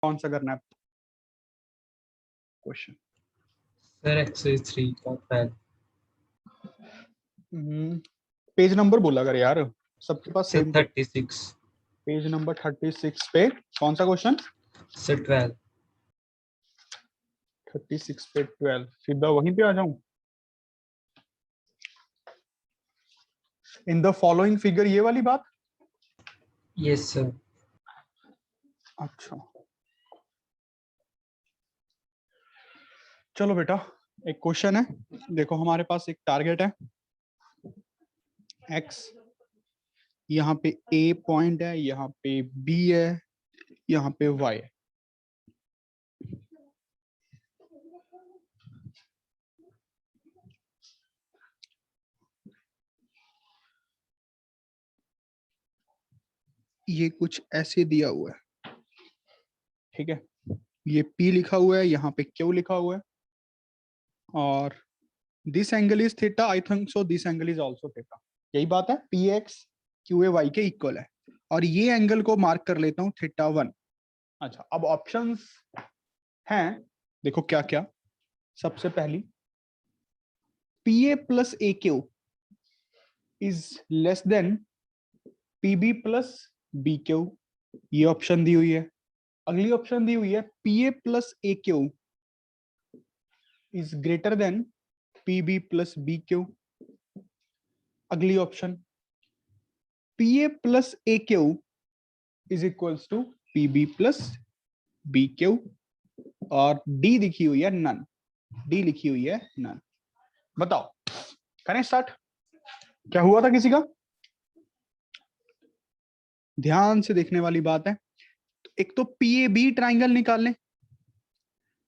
कौन सा करना है क्वेश्चन? सर एक्सरसाइज 3 का पहला पेज नंबर बोला कर यार, सबके पास सर सेम 36 पेज नंबर 36 पे कौन सा क्वेश्चन? सर 12 36 पे 12, सीधा वहीं पे आ जाऊं। इन द फॉलोइंग फिगर, ये वाली बात। Yes sir. अच्छा चलो बेटा, एक क्वेश्चन है, देखो हमारे पास एक टारगेट है x, यहाँ पे a पॉइंट है, यहाँ पे b है, यहाँ पे y है। ये कुछ ऐसे दिया हुआ है, ठीक है। ये p लिखा हुआ है, यहाँ पे q लिखा हुआ है, और this angle is theta, I think so this angle is also theta. यही बात है, P X Q A Y के इक्वल है, और ये एंगल को मार्क कर लेता हूँ थीटा 1। अच्छा, अब ऑप्शंस हैं, देखो क्या क्या। सबसे पहली, P A plus A Q is less than P B plus B Q, ये ऑप्शन दी हुई है। अगली ऑप्शन दी हुई है, P A plus A Q is greater than P B plus B Q. अगली option, P A plus A Q is equals to P B plus B Q, और डी लिखी हुई है नन, डी लिखी हुई है नन। बताओ, करें स्टार्ट? क्या हुआ था किसी का? ध्यान से देखने वाली बात है। एक तो पी ए बी ट्राइंगल निकाल लें,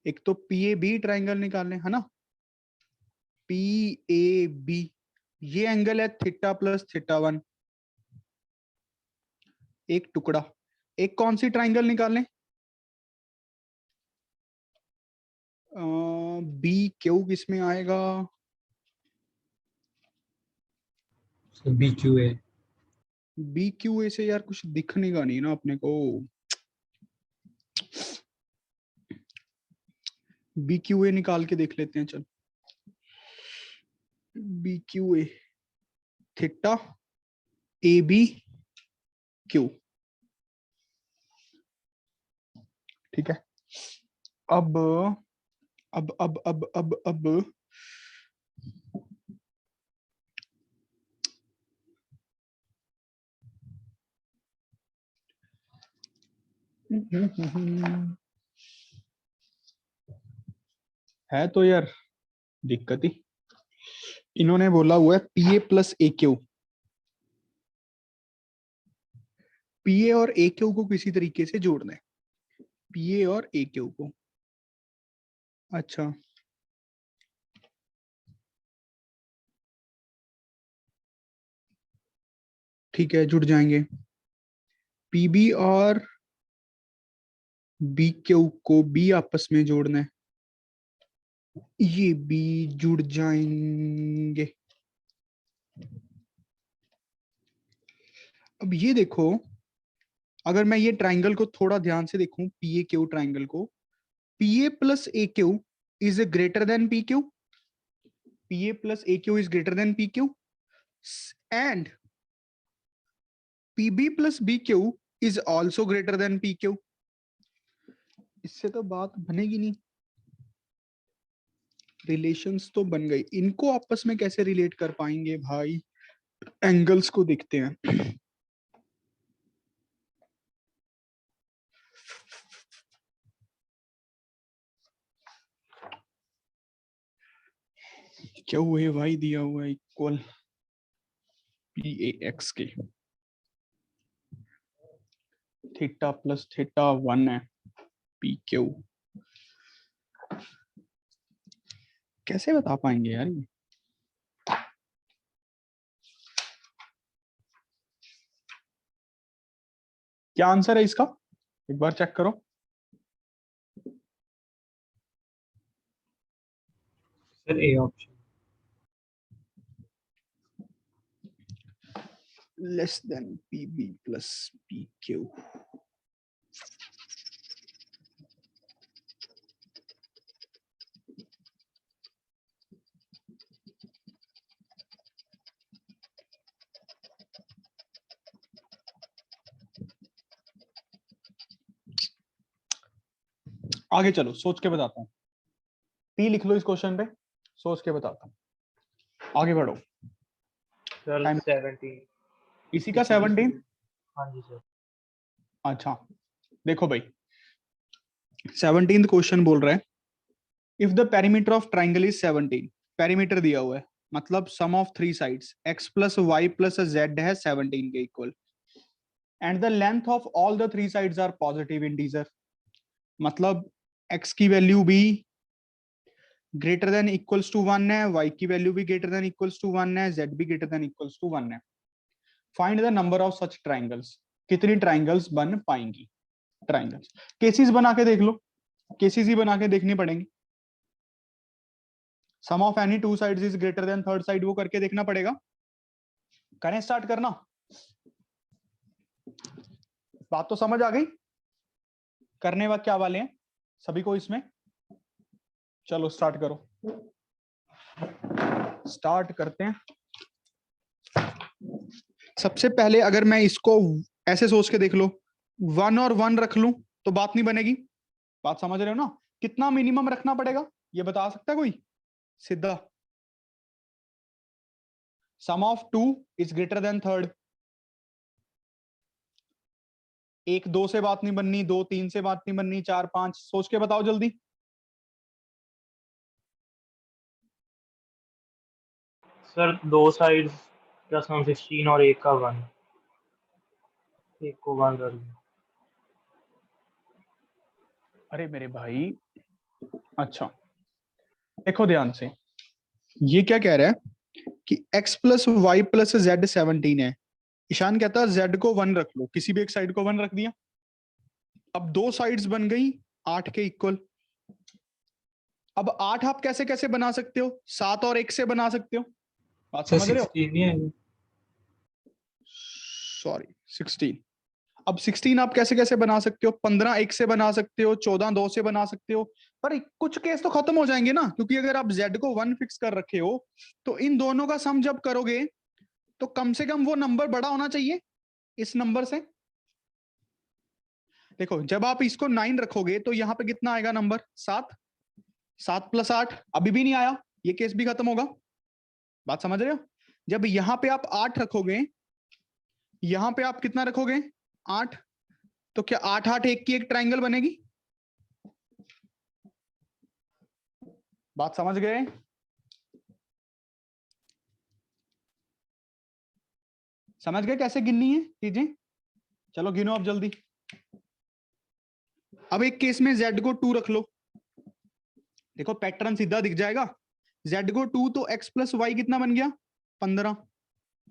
एक तो पी ए बी ट्राइंगल निकाल लें, है ना। पी ए बी, ये एंगल है थीटा प्लस थीटा 1, एक टुकड़ा। एक कौन सी ट्राइंगल निकाल लें? बी क्यू किसमें आएगा? Sir B Q A. B Q A से यार कुछ दिखने का नहीं ना अपने को। बी क्यू ए निकाल के देख लेते हैं, चल। B Q A, theta A B Q, ठीक है। अब अब है तो यार दिक्कत ही। इन्होंने बोला हुआ है P A plus A Q, P ए और ए क्यू को किसी तरीके से जोड़ना है, पी ए और ए क्यू को। अच्छा, ठीक है, जुड़ जाएंगे। पीबी और बी क्यू को भी आपस में जोड़ना है, ये भी जुड़ जाएंगे। अब ये देखो, अगर मैं ये ट्राइंगल को थोड़ा ध्यान से देखूं, पी ए क्यू ट्राइंगल को, P A plus A Q is greater than P Q, P A plus A Q is greater than P Q, and P B plus B Q is also greater than P Q. इससे तो बात बनेगी नहीं, relations तो बन गई, इनको आपस में कैसे रिलेट कर पाएंगे भाई? एंगल्स को देखते हैं। क्या हुआ है भाई? दिया हुआ है इक्वल पी ए एक्स के, थीटा प्लस थीटा 1 है पी क्यू। कैसे बता पाएंगे यार ये? क्या आंसर है इसका? एक बार चेक करो। Sir A option. Less than P B plus P Q. आगे चलो, सोच के बताता हूँ। पी लिख लो इस क्वेश्चन पे, सोच के बताता हूँ। आगे बढ़ो। Sir time 17। इसी का 17। हाँ जी सर। अच्छा देखो भाई, 17th क्वेश्चन बोल रहा है if the perimeter of triangle is 17, perimeter दिया हुआ है, मतलब sum of three sides x plus Y plus Z है 17 के equal, and the length of all the three sides are positive integer, मतलब x की वैल्यू भी ग्रेटर देन इक्वल्स टू 1 है, y की वैल्यू भी ग्रेटर देन इक्वल्स टू 1 है, z भी ग्रेटर देन इक्वल्स टू 1 है। Find the number of such triangles, कितनी ट्राइंगल्स बन पाएंगी। ट्राइंगल्स केसेस बना के देख लो, केसेस ही बना के देखनी पड़ेंगी। Sum of any two sides is greater than third side, वो करके देखना पड़ेगा। करें स्टार्ट करना, बात तो समझ आ गई। करने वक्त क्या वाले हैं सभी को इसमें, चलो स्टार्ट करो, स्टार्ट करते हैं। सबसे पहले अगर मैं इसको ऐसे सोच के देख लो, 1 और 1 रख लूं तो बात नहीं बनेगी। बात समझ रहे हो ना? कितना मिनिमम रखना पड़ेगा ये बता सकता है कोई सीधा? Sum of 2 is greater than third. 1 2 से बात नहीं बननी, 2 3 से बात नहीं बननी, 4 5, सोच के बताओ जल्दी। सर 2 साइड्स प्लस 16 और एक का 1, एक को 1 कर लो। अरे मेरे भाई, अच्छा देखो ध्यान से, ये क्या कह रहा है कि x plus Y plus Z 17 है। ईशान कहता है z को 1 रख लो, किसी भी एक साइड को 1 रख दिया। अब दो साइड्स बन गई 8 के इक्वल। अब 8 आप कैसे कैसे बना सकते हो? 7 और 1 से बना सकते हो। बात सर समझ रहे हो? 16 नहीं है? सॉरी 16। अब 16 आप कैसे कैसे बना सकते हो? 15 1 से बना सकते हो, 14 2 से बना सकते हो। पर कुछ केस तो खत्म हो जाएंगे ना, क्योंकि अगर आप z को 1 फिक्स कर रखे हो तो इन दोनों का सम जब करोगे तो कम से कम वो नंबर बड़ा होना चाहिए इस नंबर से। देखो जब आप इसको 9 रखोगे तो यहां पे कितना आएगा नंबर? 7। 7 प्लस 8 अभी भी नहीं आया, ये केस भी खत्म होगा। बात समझ रहे हो? जब यहां पे आप 8 रखोगे, यहां पे आप कितना रखोगे? 8, तो क्या 8 8 1 की एक ट्राइंगल बनेगी? बात समझ गए? समझ गए कैसे गिननी है चीजें? चलो गिनो अब जल्दी। अब एक केस में z को 2 रख लो, देखो पैटर्न सीधा दिख जाएगा। z को 2 तो x प्लस वाई कितना बन गया? 15।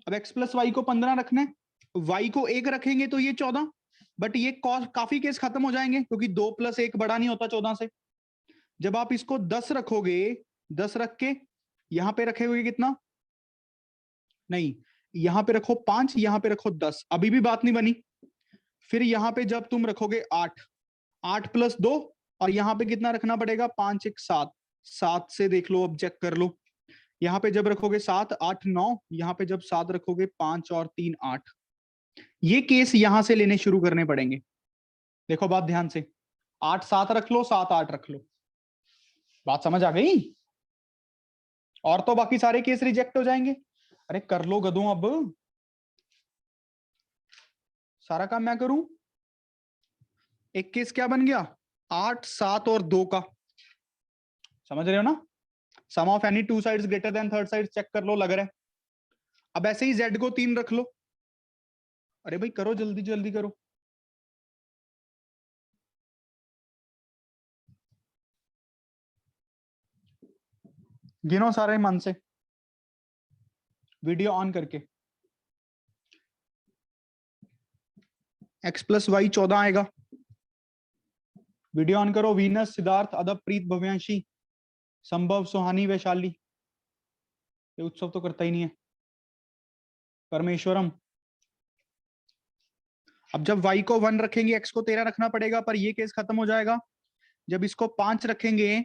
अब x प्लस वाई को 15 रखना है, y को 1 रखेंगे तो ये 14। बट ये काफी केस खत्म हो जाएंगे क्योंकि 2 प्लस 1 बड़ा नहीं होता 14 से। जब आप इसको 10 रखोगे, 10 रख के यहां पे रखे हुए कितना? नहीं, यहां पे रखो 5, यहां पे रखो 10, अभी भी बात नहीं बनी। फिर यहां पे जब तुम रखोगे 8, 8 प्लस 2, और यहां पे कितना रखना पड़ेगा? 5 1 7, 7 से देख लो, अब चेक कर लो। यहां पे जब रखोगे 7 8 9, यहां पे जब 7 रखोगे 5 और 3 8। ये केस यहां से लेने शुरू करने पड़ेंगे। देखो बात ध्यान से, 8 7 रख लो, 7 8 रख लो। बात समझ आ गई? और तो बाकी सारे केस रिजेक्ट हो जाएंगे। अरे कर लो गधों, अब सारा काम मैं करूं? एक केस क्या बन गया? 8 7 और 2 का। समझ रहे हो ना? Sum of any two sides greater than third side, check कर लो, लग रहा है। अब ऐसे ही z को 3 रख लो। अरे भाई करो जल्दी जल्दी करो। गिनो सारे मन से, वीडियो ऑन करके। x प्लस वाई 14 आएगा। वीडियो ऑन करो। वीनस, सिद्धार्थ, अदब, प्रीत, भव्यांशी, संभव, सुहानी, वैशाली। ये उत्सव तो करता ही नहीं है। परमेश्वरम। अब जब y को 1 रखेंगे x को 13 रखना पड़ेगा, पर ये केस खत्म हो जाएगा। जब इसको 5 रखेंगे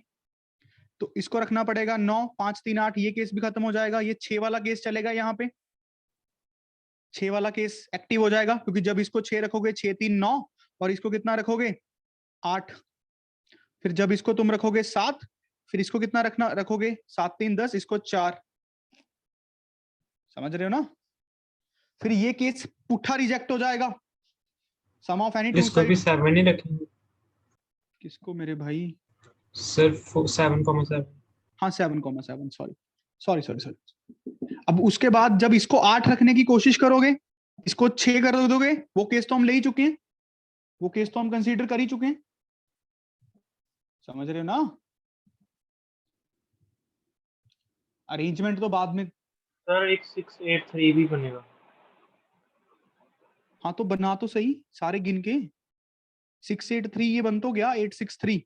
तो इसको रखना पड़ेगा 9, 5 3 8, ये केस भी खत्म हो जाएगा। ये 6 वाला केस चलेगा, यहाँ पे 6 वाला केस एक्टिव हो जाएगा, क्योंकि जब इसको 6 रखोगे 6 3 9, और इसको कितना रखोगे? 8। फिर जब इसको तुम रखोगे 7, फिर इसको कितना रखोगे 7 3 10, इसको 4। समझ रहे हो ना? फिर ये केस पुट्ठा रिजेक्ट हो जाएगा। सम ऑफ एनी टू इसको भी साइड्स। 7 ही रखेंगे किसको मेरे भाई? सिर्फ 7,7। हाँ 7,7, सॉरी सॉरी सॉरी सॉरी। अब उसके बाद जब इसको 8 रखने की कोशिश करोगे, इसको 6 कर दोगे, वो केस तो हम ले ही चुके हैं, वो केस तो हम कंसीडर कर ही चुके हैं। समझ रहे हो ना? अरेंजमेंट तो बाद में। सर एक 683 भी बनेगा। हाँ तो बना तो सही सारे गिन के। 683 ये बन तो गया 863।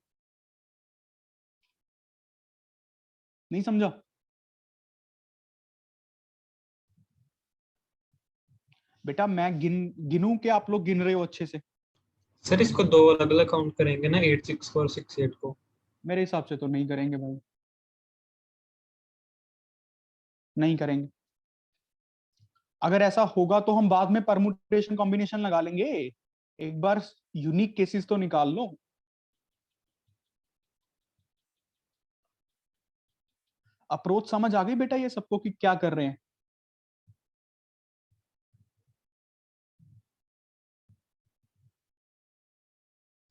नहीं समझा? बेटा मैं गिनूं के आप लोग गिन रहे हो अच्छे से? सर इसको दो अलग अलग काउंट करेंगे ना, 864 और 68 को। मेरे हिसाब से तो नहीं करेंगे भाई, नहीं करेंगे। अगर ऐसा होगा तो हम बाद में परमुटेशन कॉम्बिनेशन लगा लेंगे। एक बार यूनिक केसेस तो निकाल लो। अप्रोच समझ आ गई बेटा ये सबको कि क्या कर रहे हैं?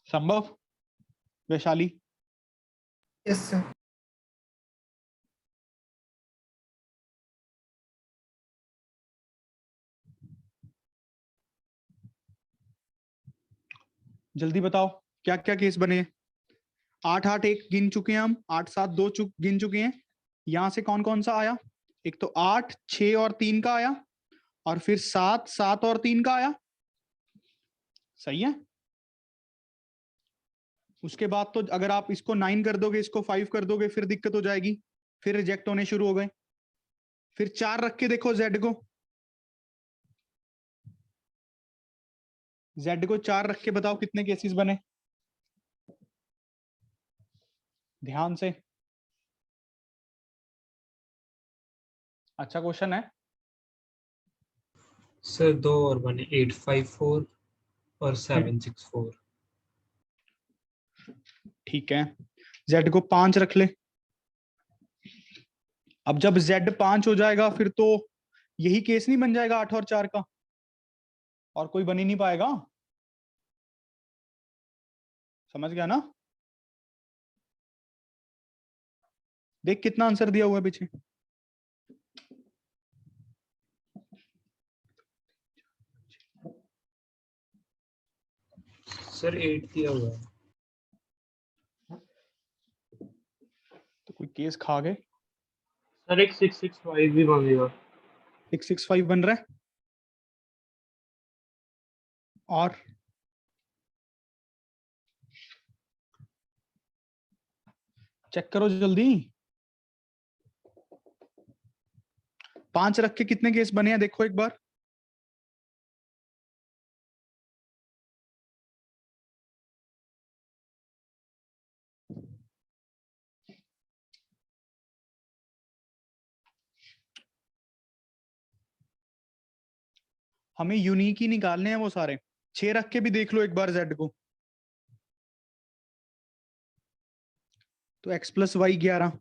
संभव, वैशाली? Yes sir. जल्दी बताओ क्या क्या केस बने? 8 8 1 गिन चुके हैं हम, 8 7 2 गिन चुके हैं। यहां से कौन कौन सा आया? एक तो 8 6 और 3 का आया, और फिर 7 7 और 3 का आया। सही है। उसके बाद तो अगर आप इसको 9 कर दोगे, इसको 5 कर दोगे, फिर दिक्कत हो जाएगी, फिर रिजेक्ट होने शुरू हो गए। फिर 4 रख के देखो जेड को, जेड को 4 रख के बताओ कितने केसेस बने? ध्यान से। अच्छा क्वेश्चन है। सर दो और बने, 854 और 764। ठीक है, जेड को 5 रख ले। अब जब जेड 5 हो जाएगा फिर तो यही केस नहीं बन जाएगा 8 और 4 का, और कोई बन ही नहीं पाएगा। समझ गया ना? देख कितना आंसर दिया हुआ है पीछे। सर 8 दिया हुआ है। तो कोई केस खा गए। सर एक 665 भी बनेगा। 665 बन रहा है। और चेक करो जल्दी। 5 रख के कितने केस बने हैं देखो एक बार। हमें यूनिक ही निकालने हैं वो सारे। 6 रख के भी देख लो एक बार जेड को। तो x प्लस वाई 11।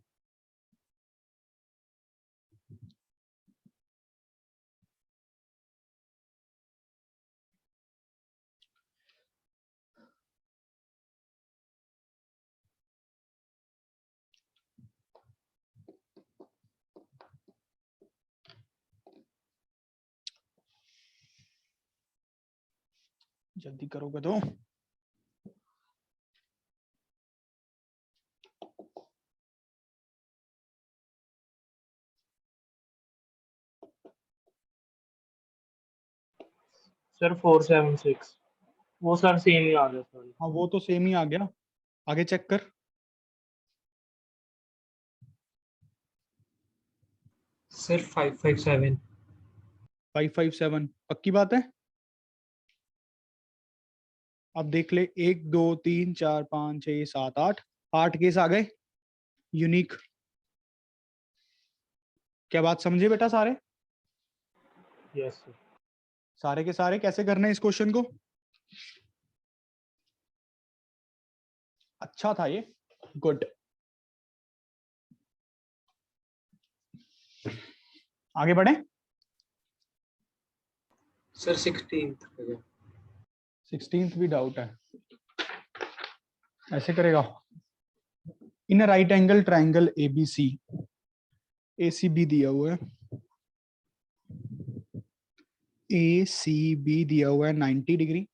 जल्दी करोगे तो। सर 476, वो सर सेम ही आ गया सर। हाँ वो तो सेम ही आ गया। आगे चेक कर। सर 557। 557 पक्की बात है? अब देख ले, 1 2 3 4 5 6 7 8, 8 केस आ गए यूनिक। क्या बात समझे बेटा सारे? Yes sir. सारे के सारे कैसे करना है इस क्वेश्चन को? अच्छा था ये, गुड। आगे बढ़े। सर 16th 16th भी डाउट है। ऐसे करेगा, in right angle triangle ABC, ACB दिया हुआ है, ACB दिया हुआ है 90 degree,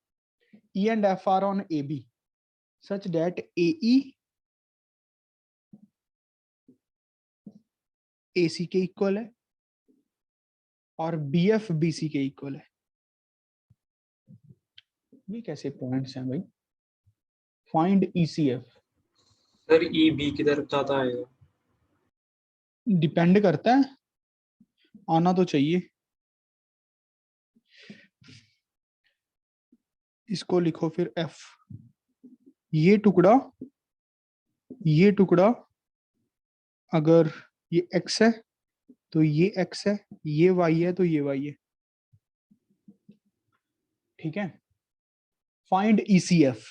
E and F are on AB such that AE AC के इक्वल है और BF BC के इक्वल है। ये कैसे पॉइंट्स हैं भाई? Find ECF। Sir E B की तरफ ज्यादा आएगा। डिपेंड करता है, आना तो चाहिए। इसको लिखो फिर F। ये टुकड़ा अगर ये X है तो ये X है, ये Y है तो ये Y है, ठीक है। Find ECF।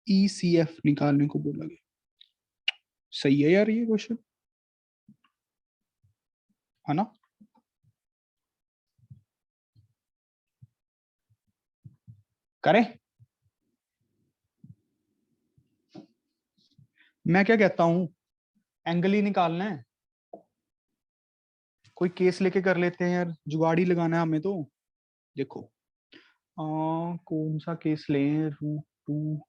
ECF निकालने को बोला गया। सही है यार ये क्वेश्चन, है ना? करें? मैं क्या कहता हूं, एंगल ही निकालना है। कोई केस लेके कर लेते हैं यार, जुगाड़ी लगाना है हमें तो। देखो कौन सा केस लें? √2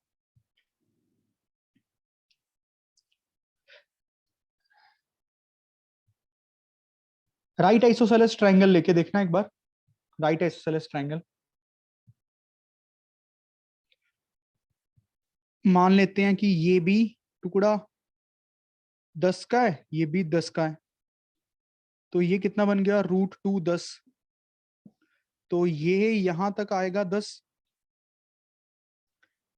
राइट आइसोसेलेस ट्रायंगल लेके देखना एक बार। राइट आइसोसेलेस ट्रायंगल मान लेते हैं कि ये भी टुकड़ा 10 का है, ये भी 10 का है, तो ये कितना बन गया? √2 10। तो ये यहां तक आएगा 10।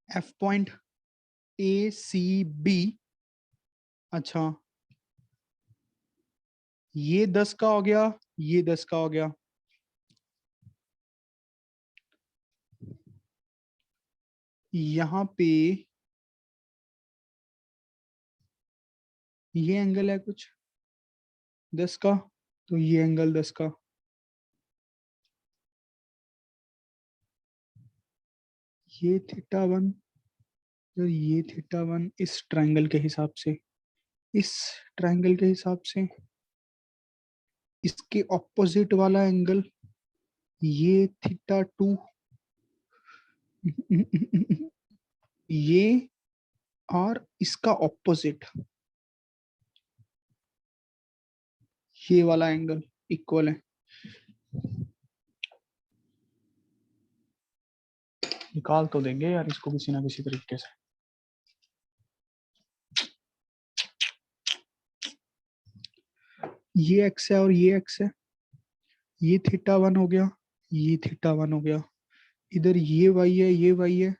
F पॉइंट ACB, अच्छा ये 10 का हो गया, ये 10 का हो गया। यहां पे ये एंगल है कुछ 10 का, तो ये एंगल 10 का। ये θ1 तो ये θ1 इस ट्रायंगल के हिसाब से, इस ट्रायंगल के हिसाब से इसके ऑपोजिट वाला एंगल ये θ2 ये और इसका ऑपोजिट ये वाला एंगल इक्वल है। निकाल तो देंगे यार इसको किसी ना किसी तरीके से। ये एक्स है और ये एक्स है, ये θ1 हो गया, ये θ1 हो गया, इधर ये y है, ये y है,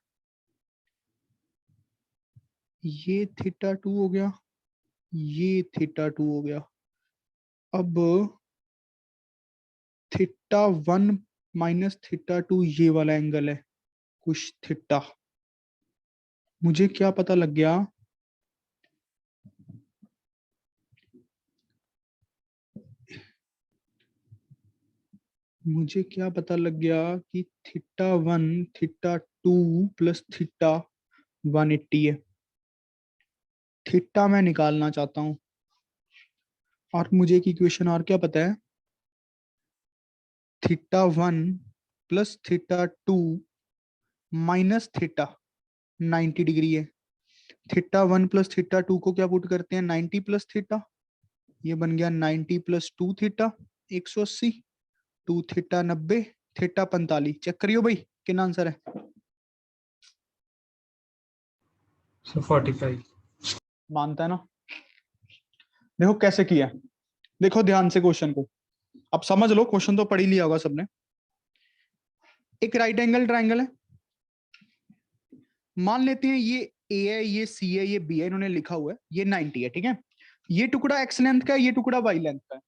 ये θ2 हो गया, ये θ2 हो गया। अब θ1 माइनस θ2 ये वाला एंगल है कुछ थीटा। मुझे क्या पता लग गया? मुझे क्या पता लग गया कि θ1 θ2 प्लस θ 180 है। थीटा मैं निकालना चाहता हूं और मुझे एक इक्वेशन और क्या पता है, θ1 प्लस θ2 माइनस θ 90 डिग्री है। θ1 प्लस θ2 को क्या पुट करते हैं? 90 प्लस θ, ये बन गया 90 प्लस 2 θ 180, 2 θ 90, θ 45। चेक करियो भाई कितना आंसर है। सर 45। मानता है ना? देखो कैसे किया, देखो ध्यान से क्वेश्चन को, अब समझ लो, क्वेश्चन तो पढ़ ही लिया होगा सबने। एक राइट एंगल ट्रायंगल है, मान लेते हैं ये ए है, ये सी है, ये बी है, इन्होंने लिखा हुआ है, ये 90 है, ठीक है। ये टुकड़ा एक्स लेंथ का है, ये टुकड़ा वाई लेंथ का है।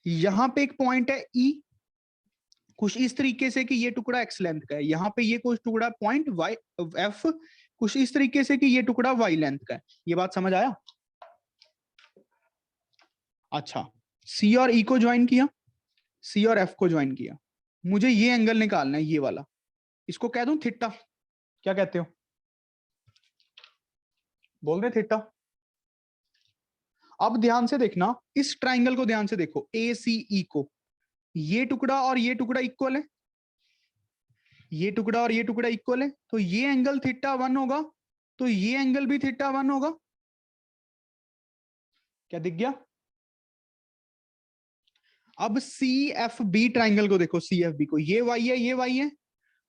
यहां पे एक पॉइंट है ई, कुछ इस तरीके से कि ये टुकड़ा एक्स लेंथ का है, यहाँ पे ये कुछ टुकड़ा पॉइंट वाई एफ कुछ इस तरीके से कि ये टुकड़ा वाई लेंथ का है। ये बात समझ आया? अच्छा, सी और ई को ज्वाइन किया, सी और एफ को ज्वाइन किया, मुझे ये एंगल निकालना है, ये वाला, इसको कह दूं थीटा, क्या कहते हो? बोल रहे थीटा। अब ध्यान से देखना, इस ट्राइंगल को ध्यान से देखो, ए सी ई को, ये टुकड़ा और ये टुकड़ा इक्वल है, ये टुकड़ा और ये टुकड़ा इक्वल है, तो ये एंगल थीटा 1 होगा, तो ये एंगल भी थीटा 1 होगा। क्या दिख गया? अब सी एफ बी ट्राइंगल को देखो, सी एफ बी को, ये वाई है, ये वाई है,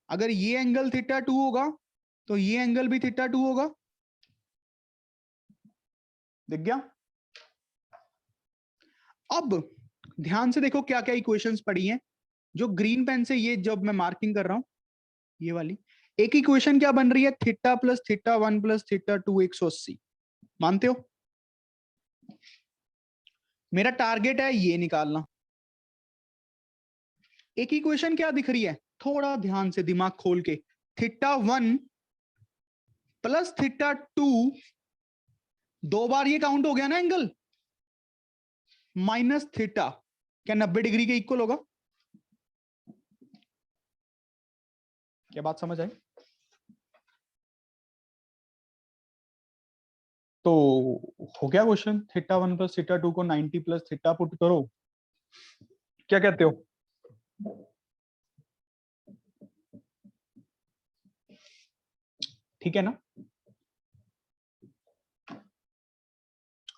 अगर ये एंगल थीटा 2 होगा तो ये एंगल भी थीटा 2 होगा। दिख गया? अब ध्यान से देखो क्या क्या इक्वेशंस पड़ी हैं, जो ग्रीन पेन से ये जब मैं मार्किंग कर रहा हूं, ये वाली एक इक्वेशन क्या बन रही है, theta plus theta 1 plus theta 2 180। मानते हो? मेरा टारगेट है ये निकालना। एक इक्वेशन क्या दिख रही है, थोड़ा ध्यान से दिमाग खोल के, थीटा 1 प्लस थीटा 2, 2 बार ये काउंट हो गया ना एंगल, माइनस थीटा, क्या 90 डिग्री के इक्वल होगा? क्या बात समझ आई? तो हो गया क्वेश्चन, थीटा 1 प्लस थीटा 2 को 90 प्लस थीटा पुट करो, क्या कहते हो? ठीक है ना?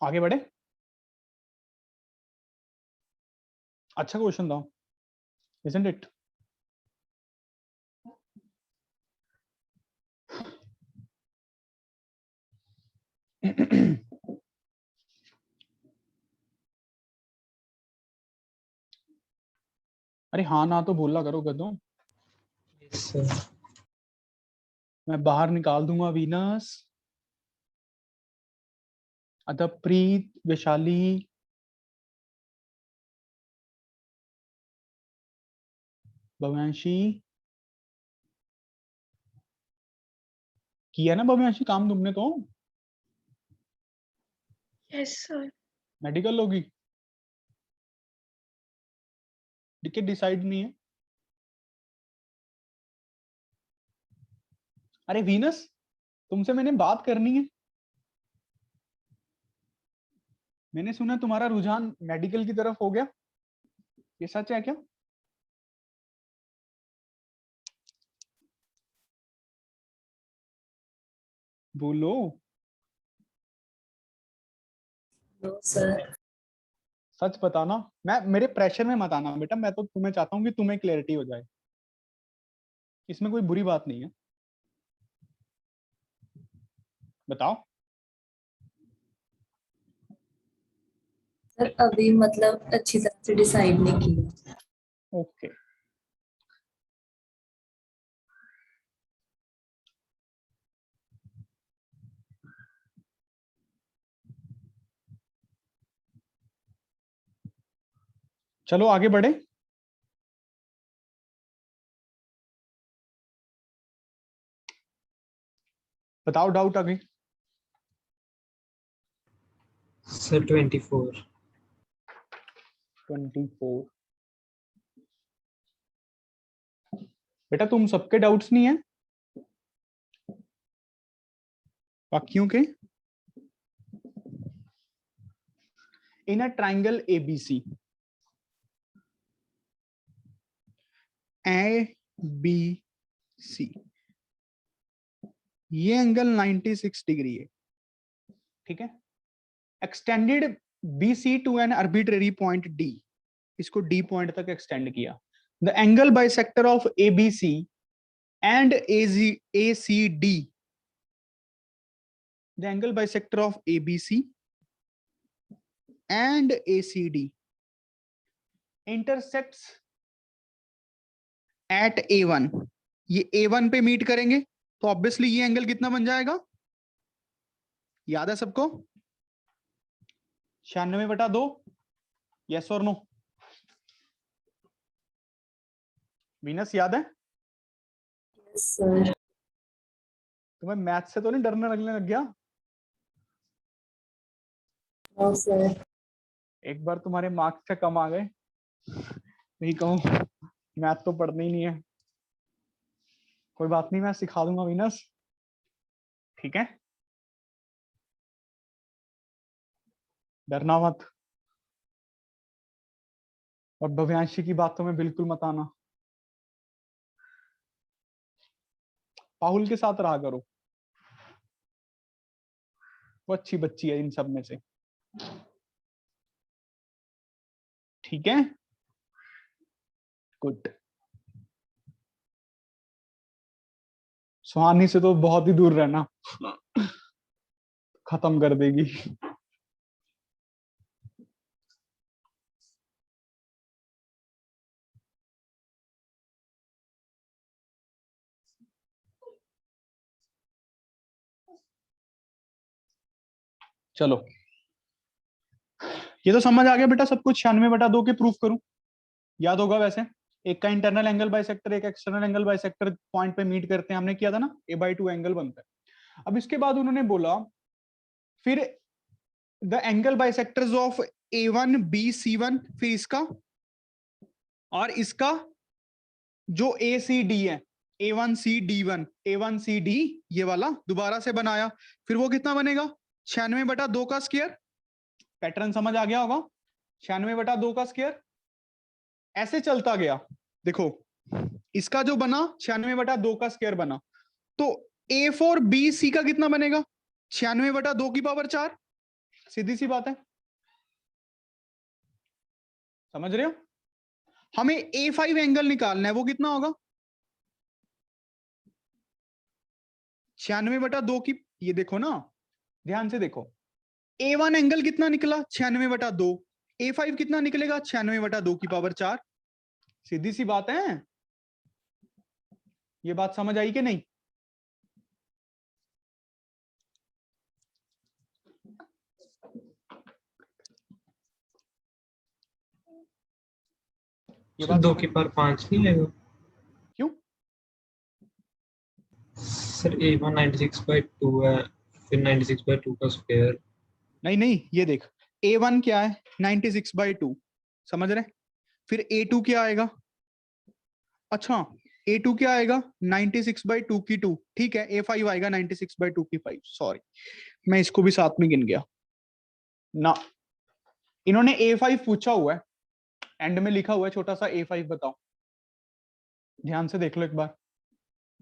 आगे बढ़े? अच्छा क्वेश्चन था, isn't it? अरे हाँ ना तो बोला करो गधों, Yes, sir. मैं बाहर निकाल दूंगा वीनस, अदबप्रीत, वैशाली, भव्यांशी, किया ना भव्यांशी काम तुमने तो? Yes sir. मेडिकल होगी, टिकट डिसाइड नहीं है। अरे वीनस, तुमसे मैंने बात करनी है, मैंने सुना तुम्हारा रुझान मेडिकल की तरफ हो गया, ये सच है क्या? बोलो नो सर। सच बताना, मैं मेरे प्रेशर में मत आना बेटा, मैं तो तुम्हें चाहता हूँ कि तुम्हें क्लैरिटी हो जाए, इसमें कोई बुरी बात नहीं है, बताओ। सर अभी मतलब अच्छी तरह से डिसाइड नहीं किया। ओके, चलो आगे बढ़े। बताओ डाउट आगे। Sir, 24. 24 बेटा तुम सबके डाउट्स नहीं है, बाकियों के? In a triangle ABC, ABC, ये एंगल 96 डिग्री है, ठीक है? Extended BC to an arbitrary point D, इसको D पॉइंट तक एक्सटेंड किया। The angle bisector of ABC and ACD, the angle bisector of ABC and ACD intersects at A1, ये A1 पे meet करेंगे, तो ऑब्वियसली ये एंगल कितना बन जाएगा? याद है सबको? 96/2, यस और नो? वीनस याद है? Yes sir. तुम्हें मैथ से तो नहीं डरने लगने लग गया? No sir. एक बार तुम्हारे मार्क्स से कम आ गए, नहीं कहूँ मैथ तो पढ़ना ही नहीं है। कोई बात नहीं, मैं सिखा दूंगा वीनस, ठीक है? डरना मत। और भव्यांशी की बातों में बिल्कुल मत आना। पाहुल के साथ रहा करो, वो अच्छी बच्ची है इन सब में से, ठीक है? गुड। सुहानी से तो बहुत ही दूर रहना, खत्म कर देगी। चलो, ये तो समझ आ गया बेटा सब कुछ। 96/2 के प्रूफ करूं, याद होगा वैसे। एक का इंटरनल एंगल बाइसेक्टर, एक एक्सटर्नल एंगल बाइसेक्टर पॉइंट पे मीट करते हैं, हमने किया था ना, a/2 एंगल बनता है। अब इसके बाद उन्होंने बोला फिर the angle bisectors of a1 b c1, फिर इसका और इसका जो ACD है, A1CD1, A1CD, ये वाला दोबारा से बनाया, फिर वो कितना बनेगा? 96/2 का स्क्वायर। पैटर्न समझ आ गया होगा, 96/2 का स्क्वायर। ऐसे चलता गया, देखो इसका जो बना 96/2 का स्क्वायर बना, तो A4BC का कितना बनेगा? 96/2 की पावर 4। सीधी सी बात है, समझ रहे हो? हमें A5 एंगल निकालना है, वो कितना होगा? 96/2 की, ये देखो ना, ध्यान से देखो, A1 एंगल कितना निकला? 96/2। A5 कितना निकलेगा? 96/2 की पावर 4। सीधी सी बात है, ये बात समझ आई कि नहीं? ये सर बात 2 की पावर 5 नहीं आएगा? क्यों? सर A1 96/2 है, फिर 96/2 का स्क्वायर। नहीं नहीं, ये देख, A1 क्या है? 96/2, समझ रहे? फिर A2 क्या आएगा? अच्छा, A2 क्या आएगा? 96/2 की 2, ठीक है। A5 आएगा 96/2 की 5, सॉरी मैं इसको भी साथ में गिन गया ना। इन्होंने A5 पूछा हुआ है, एंड में लिखा हुआ है छोटा सा A5, बताओ, ध्यान से देख लो एक बार,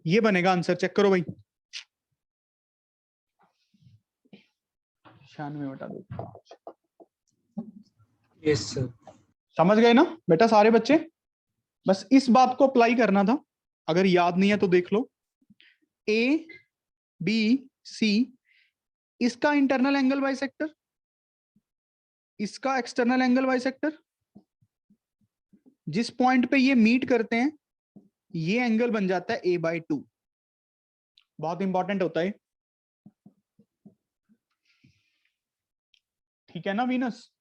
ये बनेगा आंसर, चेक करो भाई। 96/2। Yes sir. समझ गए ना बेटा सारे बच्चे? बस इस बात को अप्लाई करना था, अगर याद नहीं है तो देख लो। ABC, इसका इंटरनल एंगल बाइसेक्टर, इसका एक्सटर्नल एंगल बाइसेक्टर, जिस पॉइंट पे ये मीट करते हैं ये एंगल बन जाता है A/2। बहुत इंपॉर्टेंट होता है, ठीक है ना वीनस?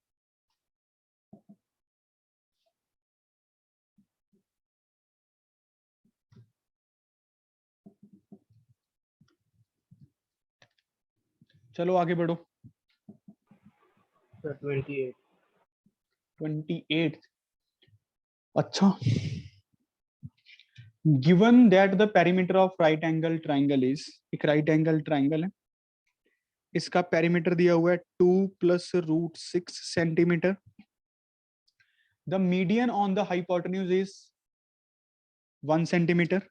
चलो आगे बढ़ो। सर 28। 28, अच्छा। Given that the perimeter of right angle triangle is, एक राइट एंगल ट्राइंगल है, इसका पेरीमीटर दिया हुआ है 2 + √6 centimetre. The median on the hypotenuse is 1 centimetre.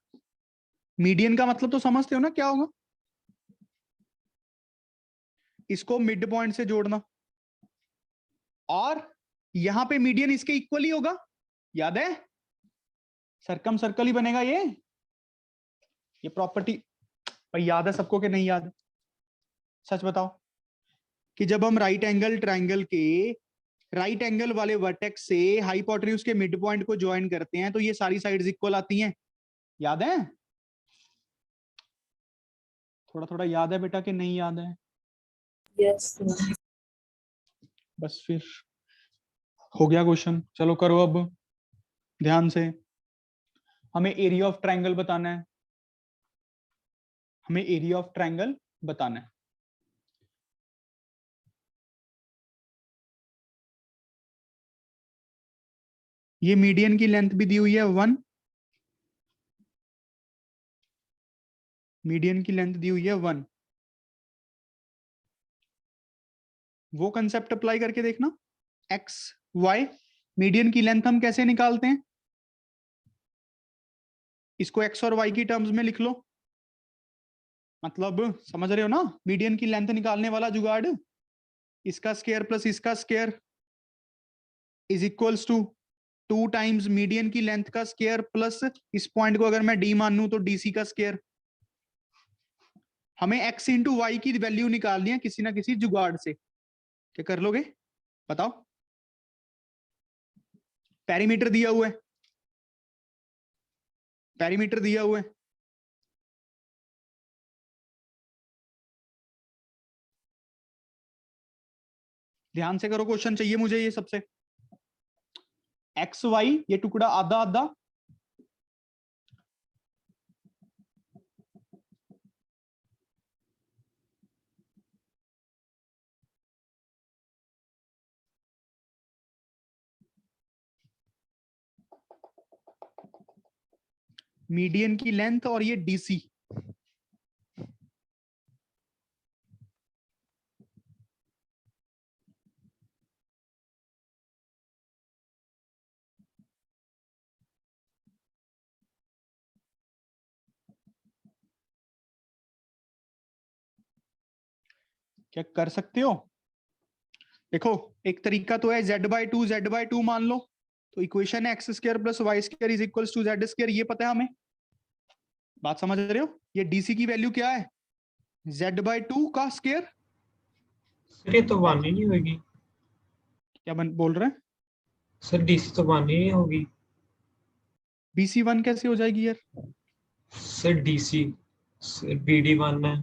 Median का मतलब तो समझते हो ना क्या होगा? इसको मिड पॉइंट से जोड़ना, और यहां पे मीडियन इसके इक्वल ही होगा, याद है? सर्कम सर्कल ही बनेगा ये प्रॉपर्टी भाई, याद है सबको कि नहीं याद? सच बताओ कि जब हम राइट एंगल ट्राइंगल के राइट एंगल वाले वर्टेक्स से हाइपोटेन्यूज के मिड पॉइंट को ज्वाइन करते हैं तो ये सारी साइड्स इक्वल आती हैं, याद है? थोड़ा थोड़ा याद है बेटा कि नहीं याद है? Yes sir. बस फिर हो गया क्वेश्चन। चलो करो अब ध्यान से। हमें एरिया ऑफ ट्राइंगल बताना है, हमें एरिया ऑफ ट्रायंगल बताना है। ये मीडियन की लेंथ भी दी हुई है 1, मीडियन की लेंथ दी हुई है 1। वो कंसेप्ट अप्लाई करके देखना, एक्स वाई, मीडियन की लेंथ हम कैसे निकालते हैं, इसको एक्स और वाई की टर्म्स में लिख लो। मतलब समझ रहे हो ना, मीडियन की लेंथ निकालने वाला जुगाड़, इसका स्क्वायर प्लस इसका square is equals to 2 times median की लेंथ का स्क्वायर प्लस इस पॉइंट को अगर मैं डी मान लूं तो डीसी का स्क्वायर। हमें एक्स इंटू वाई की वैल्यू निकालनी है किसी ना किसी जुगाड़ से। क्या कर लोगे बताओ? पेरीमीटर दिया हुआ है, पेरीमीटर दिया हुआ है, ध्यान से करो, क्वेश्चन चाहिए मुझे ये सबसे। एक्स वाई ये टुकड़ा आधा आधा, मीडियन की लेंथ और ये डीसी। क्या कर सकते हो? देखो एक तरीका तो है z/2 मान लो, तो इक्वेशन है X square plus Y square is equals to Z square, ये पता है हमें। बात समझ रहे हो? ये डीसी की वैल्यू क्या है, z/2 का स्क्वायर। सर ये तो 1 ही नहीं होगी। क्या बोल रहे हैं? सर डीसी तो 1 ही नहीं होगी। बीसी 1 कैसे हो जाएगी यार? सर डीसी बीडी 1 है।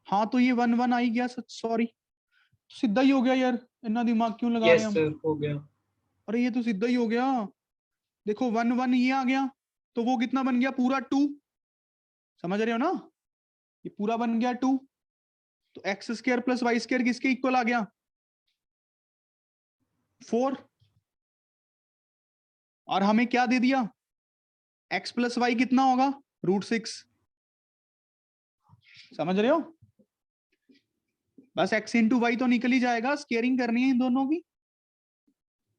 हाँ तो ये 1 1 आई गया, सॉरी, सीधा ही हो गया यार, इतना दिमाग क्यों लगा रहे यस हैं हम? सर हो गया। अरे ये तो सीधा ही हो गया। देखो 1 1 ये आ गया, तो वो कितना बन गया, पूरा 2। समझ रहे हो ना, ये पूरा बन गया 2। तो X square plus Y square किसके इक्वल आ गया, 4। और हमें क्या दे दिया, एक्स प्लस वाई कितना होगा, √6। समझ रहे हो? बस एक्स इंटू वाई तो निकल ही जाएगा, स्केयरिंग करनी है इन दोनों की।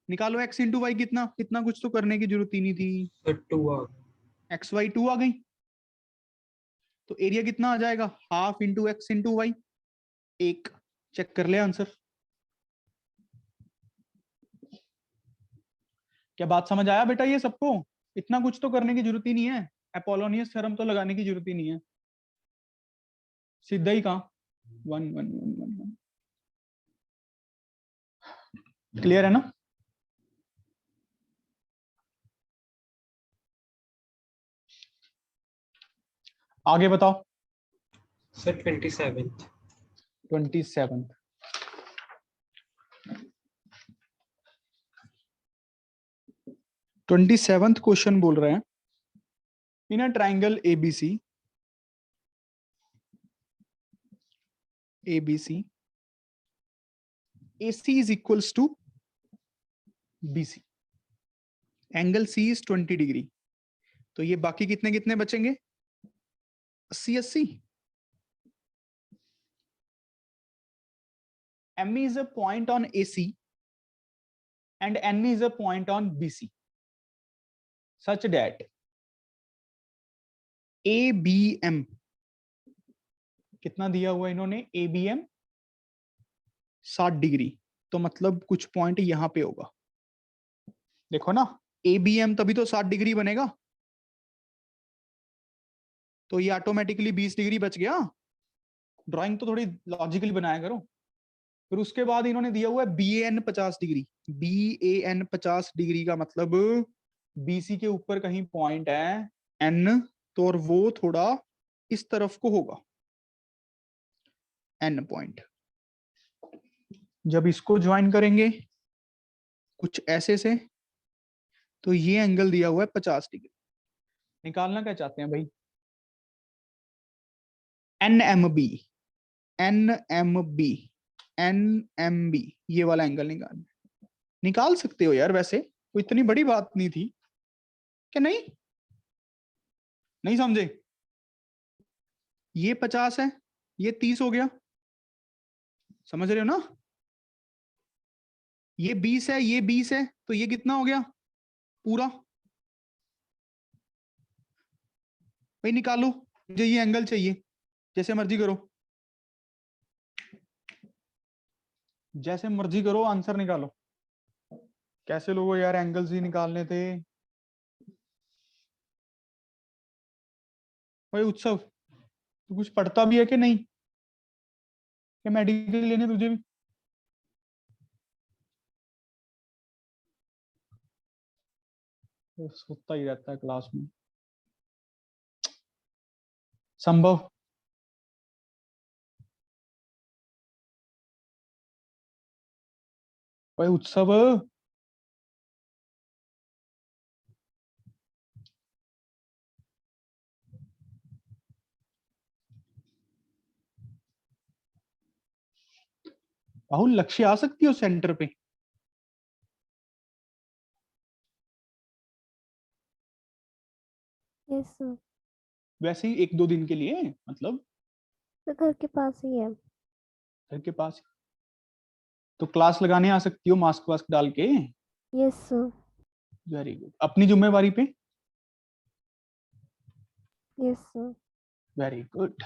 निकालो एक्स इंटू वाई कितना, कितना कुछ तो करने की जरूरत ही नहीं थी। सर 2 आ गया। एक्स वाई 2 आ गई, तो एरिया कितना आ जाएगा, half into X into Y 1। Check कर ले आंसर। क्या बात समझ आया बेटा ये सबको? इतना कुछ तो करने की जरूरत ही नहीं है, अपोलोनियस थ्योरम तो लगाने की जरूरत ही नहीं है, सीधा ही कहा 1 1 1 1 1। क्लियर है ना? आगे बताओ। Sir 27th। 27 27th क्वेश्चन बोल रहे हैं, in a triangle ABC, AC is equals to BC, angle C is 20 degree. तो ये बाकी कितने कितने बचेंगे, 80 80। M is a point on AC and N is a point on BC such that ABM कितना दिया हुआ इन्होंने, ABM 60 डिग्री। तो मतलब कुछ पॉइंट यहां पे होगा, देखो ना, ABM तभी तो 60 डिग्री बनेगा, तो ये ऑटोमेटिकली 20 डिग्री बच गया। ड्राइंग तो थोड़ी लॉजिकली बनाया करो। फिर उसके बाद इन्होंने दिया हुआ है BAN 50 डिग्री, BAN 50 डिग्री का मतलब BC के ऊपर कहीं पॉइंट है N, तो और वो थोड़ा इस तरफ को होगा N पॉइंट। जब इसको ज्वाइन करेंगे कुछ ऐसे से, तो ये एंगल दिया हुआ है 50 डिग्री। निकालना क्या चाहते हैं भाई? NMB, NMB, NMB, ये वाला एंगल निकाल सकते हो यार, वैसे कोई इतनी बड़ी बात नहीं थी क्या? नहीं, नहीं समझे? ये 50 है, ये 30 हो गया, समझ रहे हो ना? ये 20 है, ये 20 है, तो ये कितना हो गया पूरा? भाई निकालो, मुझे ये एंगल चाहिए, जैसे मर्जी करो, जैसे मर्जी करो, आंसर निकालो। कैसे लोगों यार, एंगल्स ही निकालने थे। भाई उत्सव, तू कुछ पढ़ता भी है कि नहीं? क्या मेडिकल लेने तुझे भी? वो सोता ही रहता है क्लास में। संभव, भाई उत्सव, राहुल लक्ष्य आ सकती हो सेंटर पे? Yes sir. वैसे ही 1-2 दिन के लिए, मतलब तो घर के पास ही है। घर के पास, तो क्लास लगाने आ सकती हो मास्क वास्क डाल के। Yes sir. वेरी गुड, अपनी जिम्मेवारी पे। Yes sir. Very good.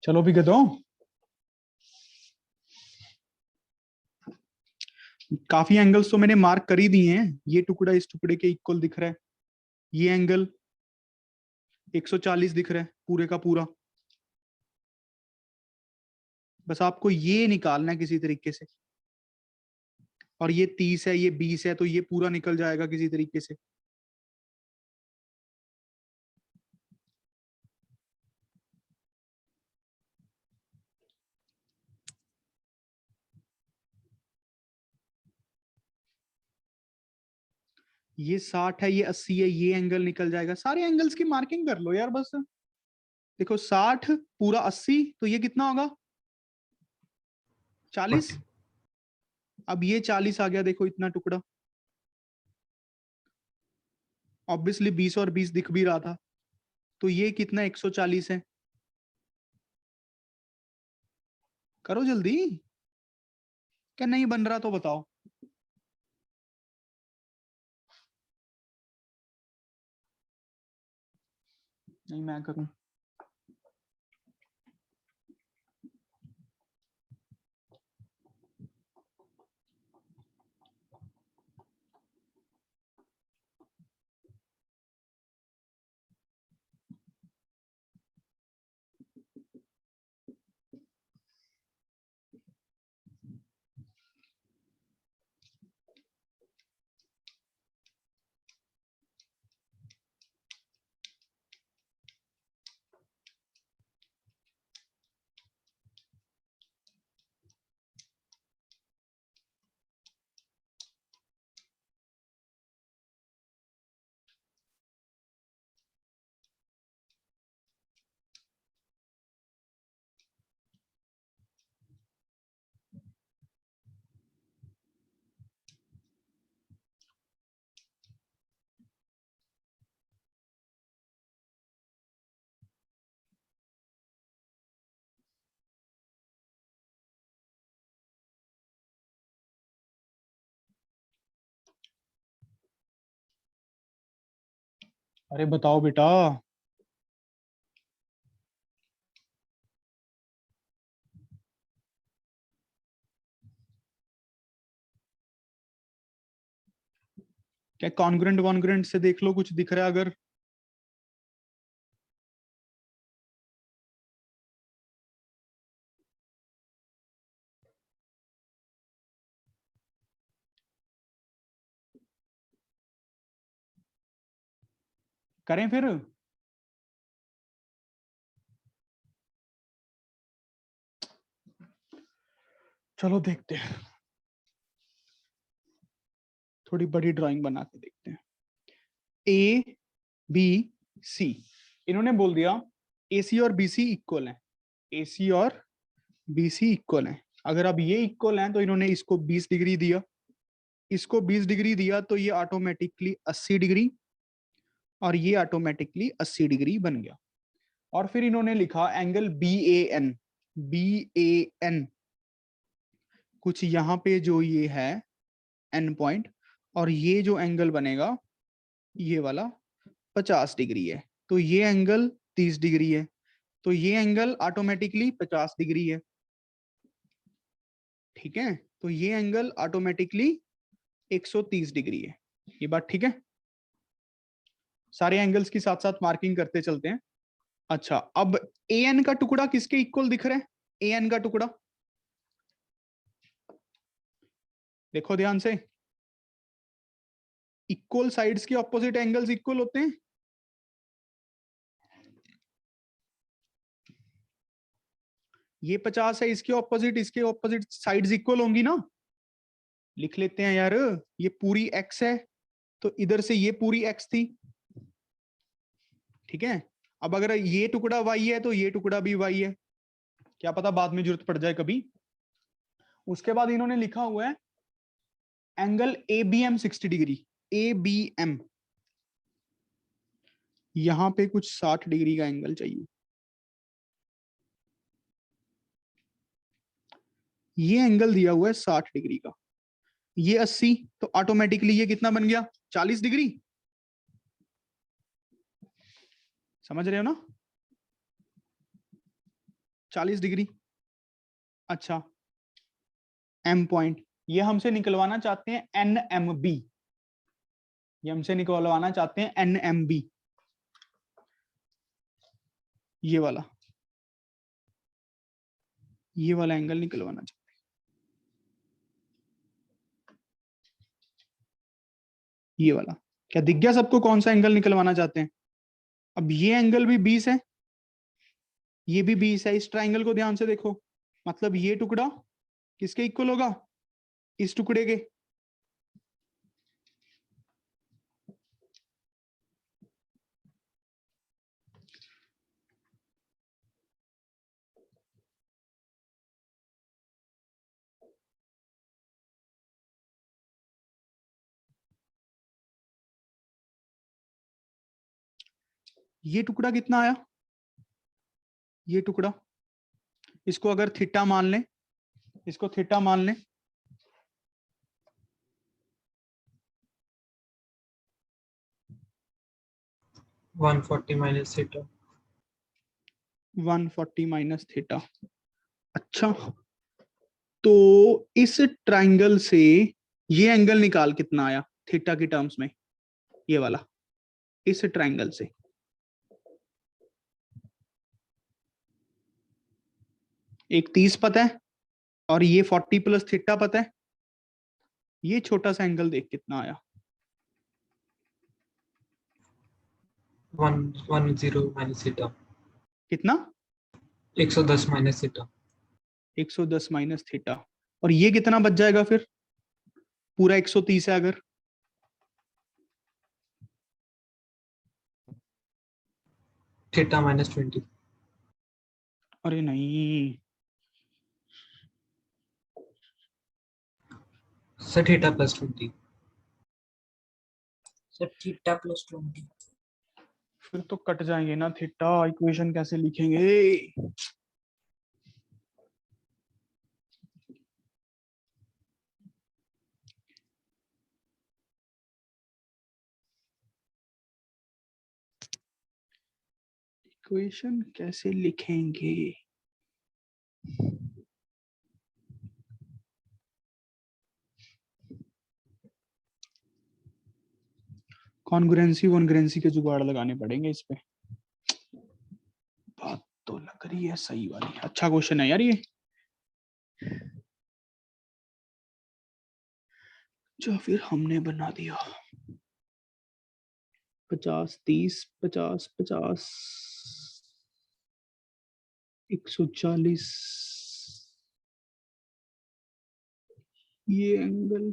चलो भी कहता हूँ, काफी एंगल्स तो मैंने मार्क कर ही दिए हैं। ये टुकड़ा इस टुकड़े के इक्वल दिख रहा है, ये एंगल 140 दिख रहा है पूरे का पूरा। बस आपको ये निकालना है किसी तरीके से, और ये 30 है, ये 20 है, तो ये पूरा निकल जाएगा किसी तरीके से। ये 60 है, ये 80 है, ये एंगल निकल जाएगा। सारे एंगल्स की मार्किंग कर लो यार बस। देखो 60 पूरा 80, तो ये कितना होगा? 40। अब ये 40 आ गया, देखो इतना टुकड़ा। ऑब्वियसली 20 और 20 दिख भी रहा था, तो ये कितना 140 है। करो जल्दी, क्या नहीं बन रहा तो बताओ। नहीं मैं करूं? अरे बताओ बेटा। क्या कॉन्ग्रुएंट वॉन्ग्रुएंट से देख लो, कुछ दिख रहा है अगर? करें फिर? चलो देखते हैं, थोड़ी बड़ी ड्राइंग बना के देखते हैं। ए बी सी, इन्होंने बोल दिया ए सी और बी सी इक्वल है, ए सी और बी सी इक्वल है। अगर अब ये इक्वल है तो इन्होंने इसको 20 डिग्री दिया, इसको 20 डिग्री दिया, तो ये ऑटोमेटिकली 80 डिग्री और ये ऑटोमेटिकली 80 डिग्री बन गया। और फिर इन्होंने लिखा angle B A N, B A N कुछ यहाँ पे जो ये है एन पॉइंट, और ये जो एंगल बनेगा ये वाला 50 डिग्री है, तो ये एंगल 30 डिग्री है, तो ये एंगल ऑटोमेटिकली 50 डिग्री है। ठीक है, तो ये एंगल ऑटोमेटिकली 130 डिग्री है। ये बात ठीक है? सारे एंगल्स की साथ साथ मार्किंग करते चलते हैं। अच्छा, अब ए एन का टुकड़ा किसके इक्वल दिख रहा है? ए एन का टुकड़ा देखो ध्यान से, इक्वल साइड्स के ऑपोजिट एंगल्स इक्वल होते हैं। ये 50 है, इसके ऑपोजिट साइड्स इक्वल होंगी ना। लिख लेते हैं यार, ये पूरी एक्स है तो इधर से ये पूरी एक्स थी। ठीक है, अब अगर ये टुकड़ा वाई है तो ये टुकड़ा भी वाई है, क्या पता बाद में जरूरत पड़ जाए कभी। उसके बाद इन्होंने लिखा हुआ है angle A B M 60 degree, A B M, यहां पे कुछ 60 डिग्री का एंगल चाहिए। ये एंगल दिया हुआ है 60 डिग्री का, ये 80, तो ऑटोमेटिकली ये कितना बन गया? 40 डिग्री। समझ रहे हो ना? 40 डिग्री। अच्छा, एम पॉइंट ये हमसे निकलवाना चाहते हैं एन एम बी, ये हमसे निकलवाना चाहते हैं एन एम बी, ये वाला एंगल निकलवाना चाहते हैं। ये वाला क्या दिख गया सबको, कौन सा एंगल निकलवाना चाहते हैं? अब ये एंगल भी 20 है, ये भी 20 है। इस ट्राइंगल को ध्यान से देखो, मतलब ये टुकड़ा किसके इक्वल होगा? इस टुकड़े के। ये टुकड़ा कितना आया? ये टुकड़ा, इसको अगर थीटा मान लें, इसको थीटा मान लें, माइनस थीटा, 140 माइनस थीटा। अच्छा, तो इस ट्राइंगल से ये एंगल निकाल कितना आया थीटा की टर्म्स में? ये वाला, इस ट्राइंगल से एक 30 पता है और ये 40 प्लस थीटा पता है। ये छोटा सा एंगल देख कितना आया? 110 माइनस थीटा, कितना? 110 माइनस थीटा, 110 माइनस थीटा। और ये कितना बच जाएगा फिर? पूरा 130 है अगर, थीटा माइनस 20, अरे नहीं, sir theta plus 20, sir theta plus 20। फिर तो कट जाएंगे ना थीटा, इक्वेशन कैसे लिखेंगे? इक्वेशन कैसे लिखेंगे? कॉन्ग्रुएंसी वॉन्ग्रुएंसी के जुगाड़ लगाने पड़ेंगे इस पे। बात तो लग रही है सही वाली। अच्छा क्वेश्चन है यार ये, जो फिर हमने बना दिया। 50, 30, 50, 50, 140, ये एंगल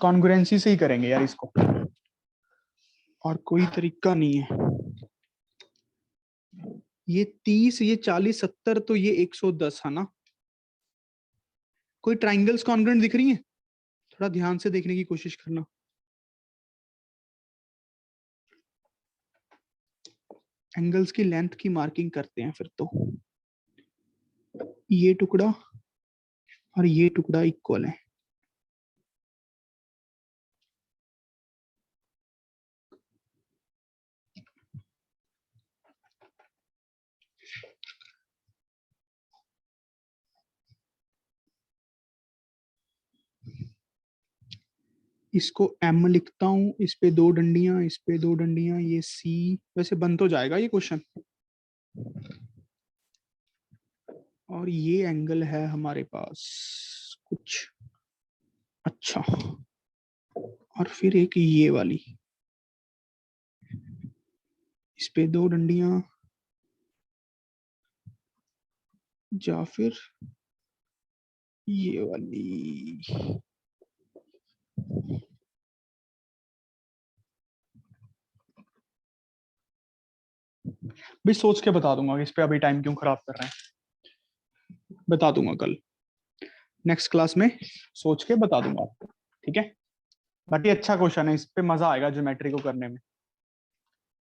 कॉन्ग्रुएंसी से ही करेंगे यार इसको, और कोई तरीका नहीं है। ये 30, ये 40, 70, तो ये 110 है ना। कोई ट्राइंगल्स कॉन्ग्रुएंट दिख रही है? थोड़ा ध्यान से देखने की कोशिश करना। एंगल्स की लेंथ की मार्किंग करते हैं फिर तो। ये टुकड़ा और ये टुकड़ा इक्वल है। इसको M लिखता हूं, इस पे 2 डंडियां, इस पे 2 डंडियां, ये C। वैसे बन तो जाएगा ये क्वेश्चन। और ये एंगल है हमारे पास कुछ अच्छा, और फिर एक ये वाली, इस पे 2 डंडियां, या फिर ये वाली। भी सोच के बता दूंगा, इस पे अभी टाइम क्यों खराब कर रहे हैं, बता दूंगा कल नेक्स्ट क्लास में, सोच के बता दूंगा आपको, ठीक है। बाकी अच्छा क्वेश्चन है, इस पे मजा आएगा ज्योमेट्री को करने में।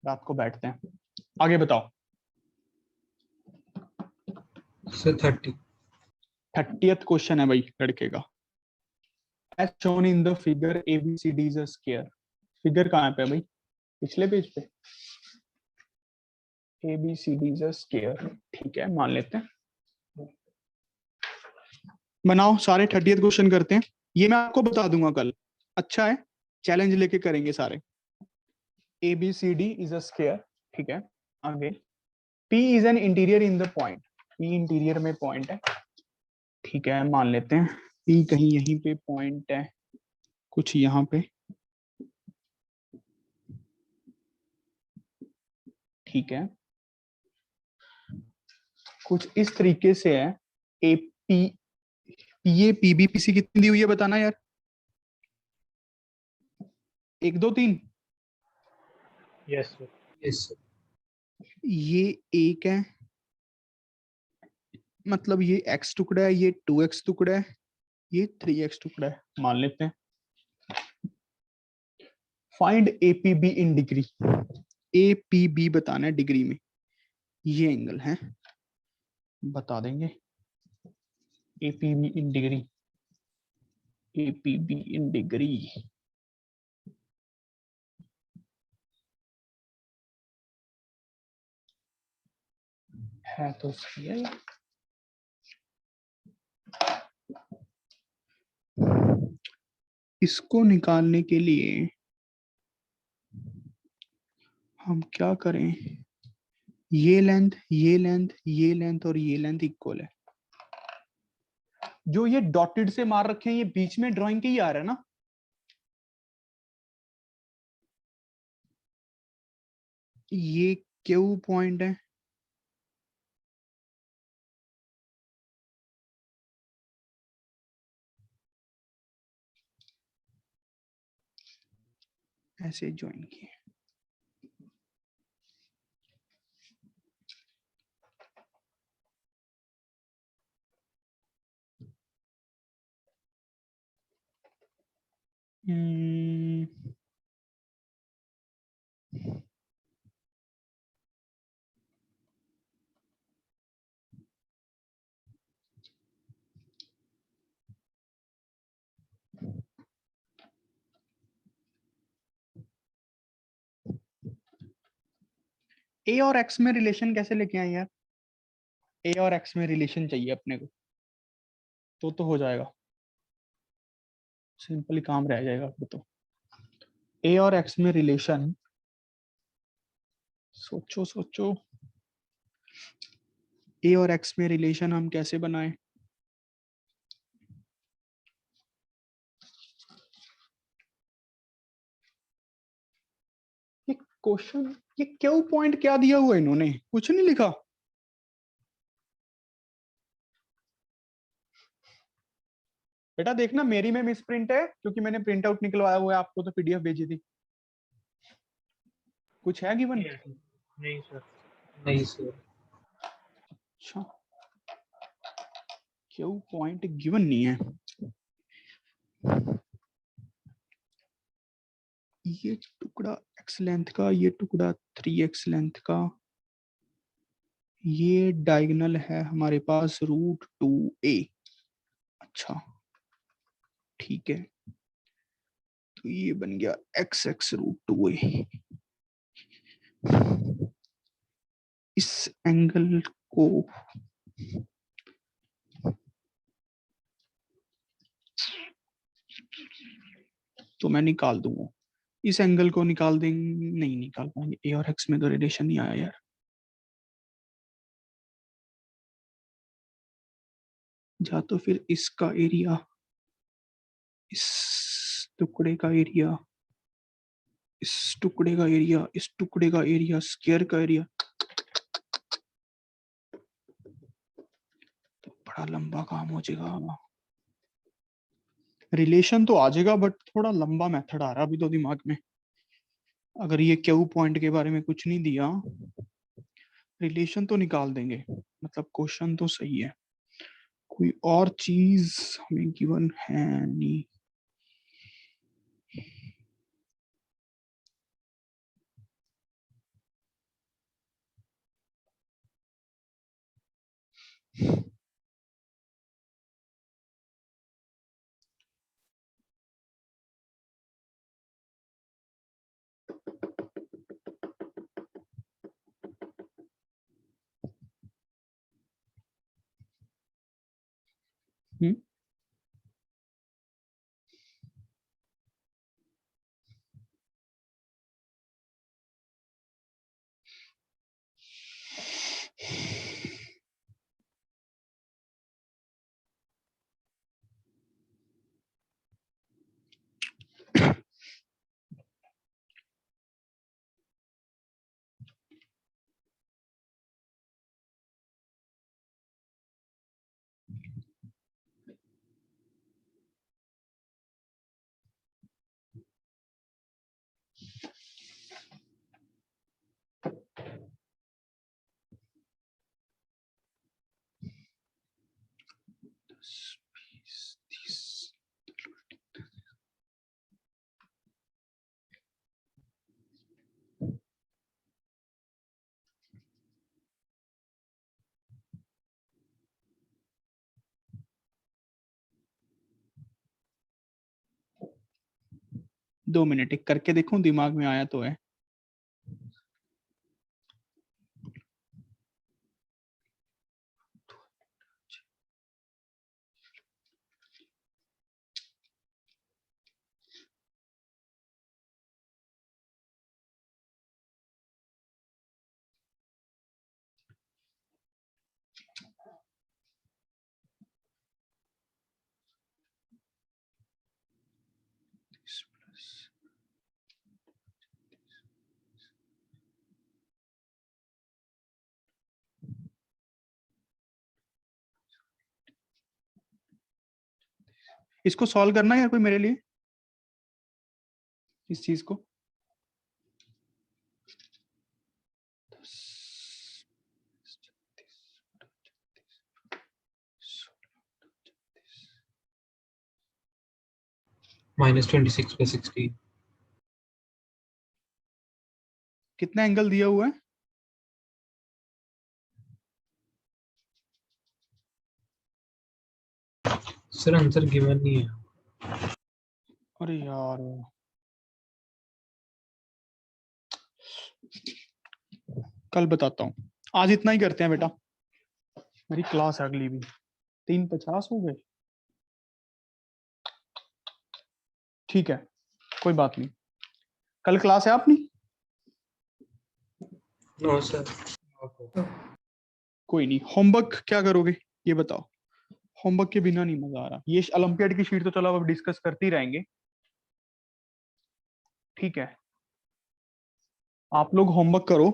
रात को बैठते हैं, आगे बताओ। सर 30। 30th क्वेश्चन है भाई लड़के का। As shown in the figure, ABCD is a square। Figure कहाँ पे है भाई? पिछले पेज पे। ABCD is a square, ठीक है, मान लेते हैं। बनाओ, सारे 30th क्वेश्चन करते हैं। ये मैं आपको बता दूंगा कल, अच्छा है, चैलेंज लेके करेंगे सारे। ABCD is a square, ठीक है। आगे P is an interior in the point। P interior में पॉइंट है, ठीक है, मान लेते हैं। P कहीं यहीं पे पॉइंट है, कुछ यहाँ पे, ठीक है, कुछ इस तरीके से है। AP, ये PBPC कितनी दी हुई है बताना यार? 1, 2, 3। Yes sir. Yes sir. ये एक है, मतलब ये x टुकड़ा है, ये 2x टुकड़ा है, ये 3x टुकड़ा है, मान लेते हैं। Find APB in degree. APB बताना है डिग्री में, ये एंगल है, बता देंगे। APB in degree, APB in degree है तो सही है। इसको निकालने के लिए हम क्या करें? ये लेंथ, ये लेंथ, ये लेंथ और ये लेंथ इक्वल है। जो ये डॉटेड से मार रखे हैं, ये बीच में ड्राइंग के ही आ रहा है ना। ये क्यू पॉइंट है, ऐसे ज्वाइन किए। हम्म, ए और एक्स में रिलेशन कैसे लेके आए यार? ए और एक्स में रिलेशन चाहिए अपने को, तो हो जाएगा, सिंपली काम रह जाएगा फिर तो। ए और एक्स में रिलेशन, सोचो सोचो, ए और एक्स में रिलेशन हम कैसे बनाएं? ये क्वेश्चन, ये क्यों पॉइंट क्या दिया हुआ है इन्होंने? कुछ नहीं लिखा। बेटा देखना मेरी में मिस प्रिंट है, क्योंकि मैंने प्रिंट आउट निकलवाया हुआ है, आपको तो पीडीएफ भेजी थी। कुछ है गिवन? नहीं सर। नहीं सर। अच्छा, क्यों पॉइंट गिवन नहीं है? ये टुकड़ा x लेंथ का, ये टुकड़ा 3x लेंथ का, ये डायगोनल है हमारे पास √2a। अच्छा ठीक है, तो ये बन गया x √2a। इस एंगल को तो मैं निकाल दूंगा, इस एंगल को निकाल देंगे, नहीं निकाल पाएंगे, ए और एक्स में तो रिलेशन नहीं आया यार। जा तो फिर इसका एरिया, इस टुकड़े का एरिया, इस टुकड़े का एरिया, इस टुकड़े का एरिया, स्क्वायर का एरिया, तो बड़ा लंबा काम हो जाएगा। रिलेशन तो आ जाएगा बट थोड़ा लंबा मेथड आ रहा अभी तो दिमाग में। अगर ये क्यू पॉइंट के बारे में कुछ नहीं दिया, रिलेशन तो निकाल देंगे, मतलब क्वेश्चन तो सही है, कोई और चीज हमें गिवन है नहीं। हम्म, 10, 20, 30। दो मिनट एक करके देखूं, दिमाग में आया तो है। इसको सॉल्व करना है यार कोई मेरे लिए, इस चीज को। -26/60। कितना एंगल दिया हुआ है? सर आंसर गिवन नहीं है। अरे यार, कल बताता हूँ, आज इतना ही करते हैं बेटा, मेरी क्लास है अगली भी। 3:50 हो गए, ठीक है कोई बात नहीं। कल क्लास है अपनी? No sir. कोई नहीं। होमवर्क क्या करोगे ये बताओ, होमवर्क के बिना नहीं मजा आ रहा। ये ओलंपियाड की शीट तो चलो अब डिस्कस करते ही रहेंगे, ठीक है। आप लोग होमवर्क करो।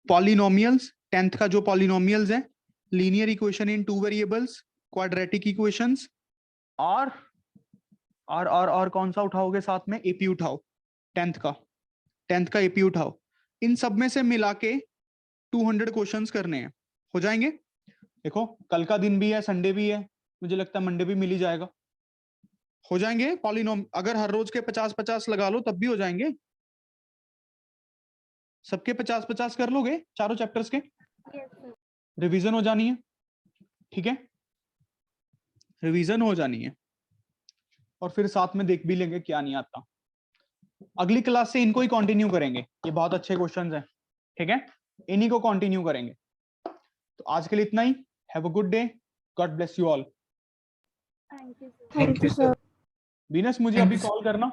पॉलिनोमियल्स, 10th का जो पॉलिनोमियल्स है, linear equation in 2 variables, quadratic equations, और कौन सा उठाओगे साथ में? एपी उठाओ। 10th का एपी उठाओ। इन सब में से मिला के 200 क्वेश्चंस करने हैं, हो जाएंगे। देखो कल का दिन भी है, संडे भी है, मुझे लगता है मंडे भी मिल ही जाएगा, हो जाएंगे। पॉलिनोम अगर हर रोज के 50-50 लगा लो तब भी हो जाएंगे। सबके 50-50 कर लोगे चारों चैप्टर्स के? रिवीजन हो जानी है, ठीक है, रिवीजन हो जानी है, और फिर साथ में देख भी लेंगे क्या नहीं आता। अगली क्लास से इनको ही कंटिन्यू करेंगे, ये बहुत अच्छे क्वेश्चंस हैं, ठीक है, इन्हीं को कंटिन्यू करेंगे। तो आज के लिए इतना ही। Have a good day, God bless you all. Thank you sir. Venus मुझे Thank अभी you, sir. कॉल करना।